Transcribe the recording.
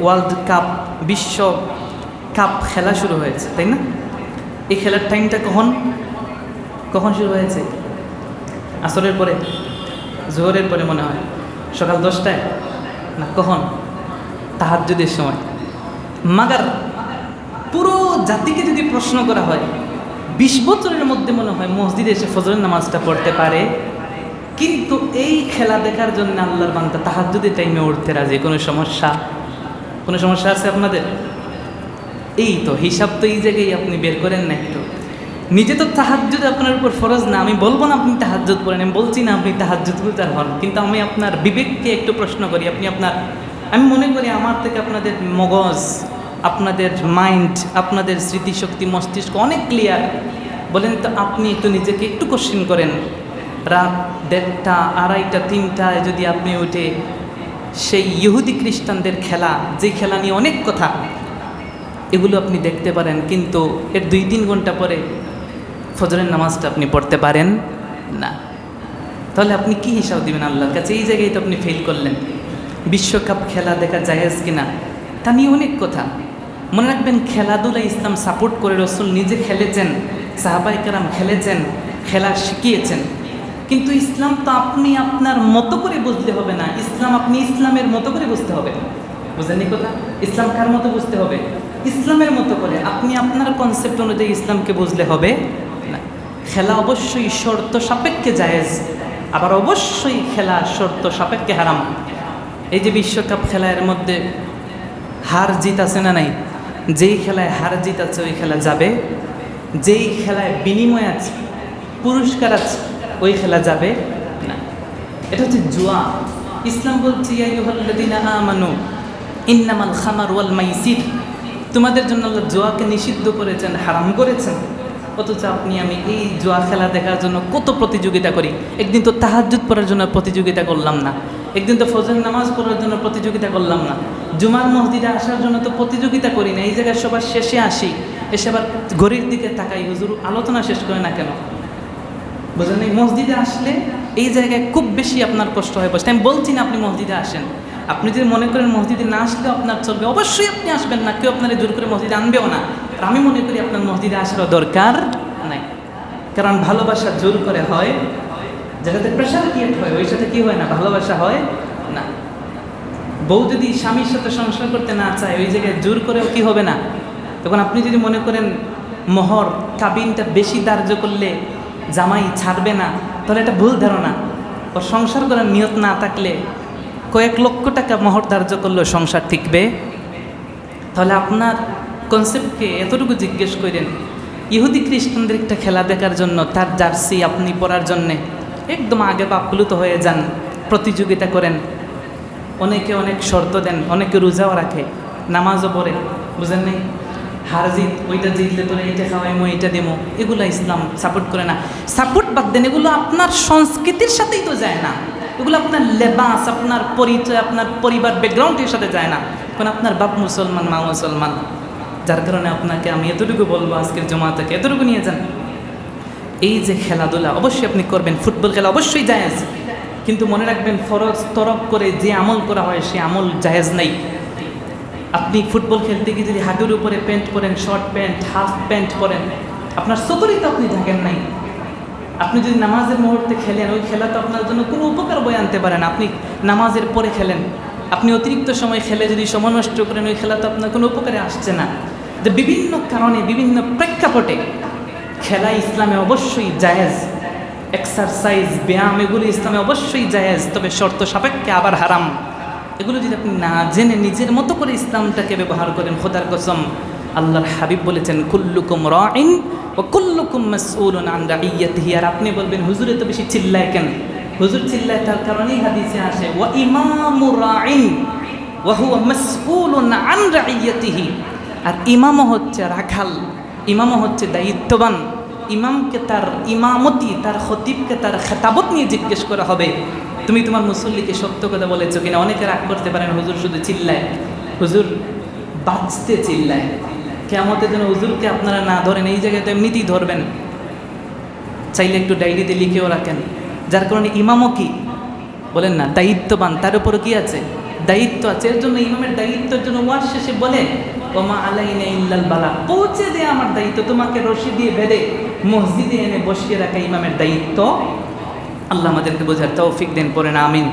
World cup, বিশ্ব cup খেলা শুরু হয়েছে, তাই না? এই খেলার টাইমটা কখন শুরু হয়েছে? আসরের পরে, জোহরের পরে মনে হয়, সকাল 10টায় না কখন? তাহাজ্জুদের সময়। মাগার পুরো জাতিকে যদি প্রশ্ন করা হয়, 20 বছরের মধ্যে মনে হয় মসজিদে এসে ফজরের নামাজটা পড়তে পারে, কিন্তু এই খেলা দেখার জন্য আল্লাহর বান্দা তাহাজ্জুদের টাইমে উঠতে রাজি। কোনো সমস্যা আছে আপনাদের? এই তো হিসাব তো এই জায়গায় আপনি বের করেন না একটু। নিজে তো তাহাজ্জুদ আপনার উপর ফরজ না, আমি বলবো না আপনি তাহাজ্জুদ পড়েন, আমি বলছি না আপনি তাহাজ্জুদ গুজার হন, কিন্তু আমি আপনার বিবেককে একটু প্রশ্ন করি। আমি মনে করি আমার থেকে আপনাদের মগজ, আপনাদের মাইন্ড, আপনাদের স্মৃতিশক্তি, মস্তিষ্ক অনেক ক্লিয়ার। বলেন তো আপনি একটু নিজেকে একটু কোশ্চেন করেন, রাত 1:30, 2:30, 3টায় যদি আপনি উঠে সেই ইহুদি খ্রিস্টানদের খেলা, যে খেলা নিয়ে অনেক কথা, এগুলো আপনি দেখতে পারেন, কিন্তু এর 2-3 ঘন্টা পরে ফজরের নামাজটা আপনি পড়তে পারেন না। তাহলে আপনি কি হিসাব দিবেন আল্লাহর কাছে? এই জায়গায় তো আপনি ফেল করলেন। বিশ্বকাপ খেলা দেখা জায়েজ কিনা তা নিয়ে অনেক কথা। মনে রাখবেন, খেলাধুলা ইসলাম সাপোর্ট করে, রসুল নিজে খেলেছেন, সাহাবায়ে কেরাম খেলেছেন, খেলা শিখিয়েছেন। কিন্তু ইসলাম তো আপনি আপনার মতো করে বুঝলে হবে না, ইসলাম আপনি ইসলামের মতো করে বুঝতে হবে। বুঝলেন এই কথা? ইসলাম কার মতো বুঝতে হবে? ইসলামের মতো করে। আপনি আপনার কনসেপ্ট অনুযায়ী ইসলামকে বুঝলে হবে না। খেলা অবশ্যই শর্ত সাপেক্ষে জায়েজ, আবার অবশ্যই খেলা শর্ত সাপেক্ষে হারাম। এই যে বিশ্বকাপ খেলা, এর মধ্যে হার জিত আছে না নাই? যেই খেলায় হার জিত আছে ওই খেলা যাবে, যেই খেলায় বিনিময় আছে, পুরস্কার আছে, ওই খেলা যাবে না। এটা হচ্ছে জুয়া। ইসলাম বলছে ইয়া আইয়ুহাল্লাযীনা আমানু ইন্নামাল খামার ওয়াল মাইসির, তোমাদের জন্য আল্লাহ জুয়াকে নিষিদ্ধ করেছেন, হারাম করেছেন। অথচ আপনি আমি এই জুয়া খেলা দেখার জন্য কত প্রতিযোগিতা করি। একদিন তো তাহাজ্জুদ পড়ার জন্য প্রতিযোগিতা করলাম না, একদিন তো ফজর নামাজ পড়ার জন্য প্রতিযোগিতা করলাম না, জুমার মসজিদে আসার জন্য তো প্রতিযোগিতা করি না। এই জায়গায় সবার শেষে আসি, এসে আবার ঘড়ির দিকে তাকাই, হুজুর আলোচনা শেষ করে না কেন? বুঝলেন? এই মসজিদে আসলে এই জায়গায় খুব বেশি আপনার কষ্ট হয় বসে। আমি বলছি না আপনি মসজিদে আসেন, আপনি যদি মনে করেন মসজিদে না আসলেও আপনার চলবে, অবশ্যই আপনি আসবেন না, কেউ আপনার জোর করে মসজিদে আনবেও না। আর আমি মনে করি আপনার মসজিদে আসারও দরকার নাই, কারণ ভালোবাসা জোর করে হয়, যেটাতে প্রেশার ক্রিয়েট হয়, ওই সাথে কি হয় না, ভালোবাসা হয় না। বউ যদি স্বামীর সাথে সংসার করতে না চায়, ওই জায়গায় জোর করেও কি হবে না। তখন আপনি যদি মনে করেন মোহর কাবিনটা বেশি ধার্য করলে জামাই ছাড়বে না, তাহলে এটা ভুল ধারণা। ওর সংসার করার নিয়ত না থাকলে কয়েক লক্ষ টাকা মোহর ধার্য করলেও সংসার টিকবে? তাহলে আপনার কনসেপ্টকে এতটুকু জিজ্ঞেস করেন, ইহুদি খ্রিস্টানদের একটা খেলা দেখার জন্য, তার জার্সি আপনি পরার জন্যে একদম আগে আপ্লুত হয়ে যান, প্রতিযোগিতা করেন, অনেকে অনেক শর্ত দেন, অনেকে রোজাও রাখে, নামাজও পড়ে। বুঝেন নেই? হার জিত, ওইটা জিতলে তোরা এইটা খাওয়াইমো, এইটা দেবো, এগুলো ইসলাম সাপোর্ট করে না। সাপোর্ট বাদ দেন, এগুলো আপনার সংস্কৃতির সাথেই তো যায় না, এগুলো আপনার লেবাস, আপনার পরিচয়, আপনার পরিবার ব্যাকগ্রাউন্ডের সাথে যায় না। কারণ আপনার বাপ মুসলমান, মা মুসলমান, যার কারণে আপনাকে আমি এতটুকু বলবো, আজকের জমা থেকে এতটুকু নিয়ে যান। এই যে খেলাধুলা অবশ্যই আপনি করবেন, ফুটবল খেলা অবশ্যই জায়েজ, কিন্তু মনে রাখবেন ফরজ তরক করে যে আমল করা হয় সে আমল জায়েজ নেই। আপনি ফুটবল খেলতে গিয়ে যদি হাঁটুর উপরে প্যান্ট পরেন, শর্ট প্যান্ট, হাফ প্যান্ট পরেন, আপনার চোখেরই তো আপনি থাকেন নাই। আপনি যদি নামাজের মুহূর্তে খেলেন, ওই খেলা তো আপনার জন্য কোনো উপকার বয়ে আনতে পারে না। আপনি নামাজের পরে খেলেন, আপনি অতিরিক্ত সময় খেলে যদি সময় নষ্ট করেন, ওই খেলা তো আপনার কোনো উপকারে আসছে না। যে বিভিন্ন কারণে, বিভিন্ন প্রেক্ষাপটে খেলা ইসলামে অবশ্যই জায়েজ, এক্সারসাইজ, ব্যায়াম, এগুলো ইসলামে অবশ্যই জায়েজ, তবে শর্ত সাপেক্ষে, আবার হারাম। এগুলো যদি আপনি না জেনে নিজের মতো করে ইসলামটাকে ব্যবহার করেন, খোদার কসম, আল্লাহর হাবিব বলেছেন কুল্লুকুম রাইন ওয়া কুল্লুকুম মাসউলুন আন রাইয়াতিহি। আর আপনি বলবেন হুজুর এত বেশি চিল্লায় কেন? হুজুর চিল্লায় তার কারণেই হাদিসে আসে ওয়া ইমামু রাইন ওয়া হুয়া মাসউলুন আন রাইয়াতিহি। আর ইমামও হচ্ছে রাখাল, ইমামও হচ্ছে দায়িত্ববান। ইমামকে তার ইমামতি, তার খতিবকে তার খেতাবত নিয়ে জিজ্ঞেস করা হবে, তুমি তোমার মুসল্লিকে সত্য কথা বলেছো কিনা। অনেকে রাগ করতে পারেন, হুজুর শুধু চিল্লায়, হুজুর বাঁচতে চিল্লায়। কিয়ামতের জন্য হুজুরকে আপনারা না ধরেন, এই জায়গায় তো এমনিতেই ধরবেন, চাইলে একটু ডায়েরিতে লিখেও রাখেন। যার কারণে ইমামও কি বলেন না, দায়িত্ববান, তার উপরে কি আছে, দায়িত্ব আছে। এর জন্য ইমামের দায়িত্বের জন্য ওয়াজ শেষে বলে ওমা আলাইনা ইল্লাল বালাগ, পৌঁছে দেয়া আমার দায়িত্ব। তোমাকে রশি দিয়ে বেঁধে মসজিদে এনে বসিয়ে রাখা ইমামের দায়িত্ব। আল্লাহ আমাদেরকে বোঝার তৌফিক দেন, পড়েন আমিন।